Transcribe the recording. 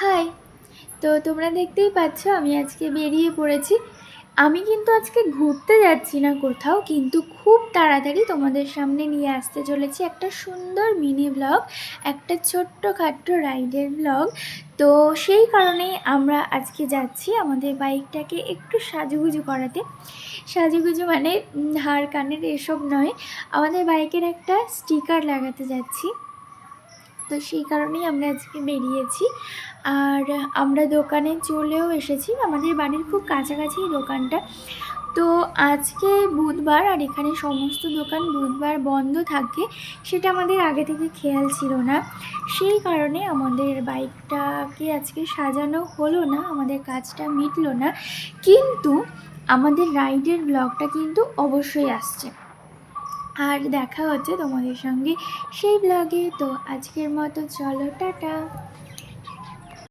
High! তো তোমরা দেখতেই পাচ্ছ আমি আজকে বেরিয়ে পড়েছি। আমি কিন্তু আজকে ঘুরতে যাচ্ছি না কোথাও, কিন্তু খুব তাড়াতাড়ি তোমাদের সামনে নিয়ে আসতে চলেছি একটা সুন্দর মিনি ব্লগ, একটা ছোট্টখাট্টো রাইডের ব্লগ। তো সেই কারণেই আমরা আজকে যাচ্ছি আমাদের বাইকটাকে একটু সাজুগুজু করাতে। সাজুগুজু মানে হার কানের এসব নয়, আমাদের বাইকের একটা স্টিকার লাগাতে যাচ্ছি। তো সেই কারণেই আমরা আজকে বেরিয়েছি। আর আমরা দোকানে চলেও এসেছি, আমাদের বাড়ির খুব কাছাকাছি দোকানটা। তো আজকে বুধবার, আর এখানে সমস্ত দোকান বুধবার বন্ধ থাকে, সেটা আমাদের আগে থেকে খেয়াল ছিল না। সেই কারণে আমাদের বাইকটাকে আজকে সাজানো হলো না, আমাদের কাজটা মিটলো না। কিন্তু আমাদের রাইডের ব্লগটা কিন্তু অবশ্যই আসছে, আর দেখা হচ্ছে তোমাদের সঙ্গে সেই ব্লগে। তো আজকের মতো চলো, টাটা।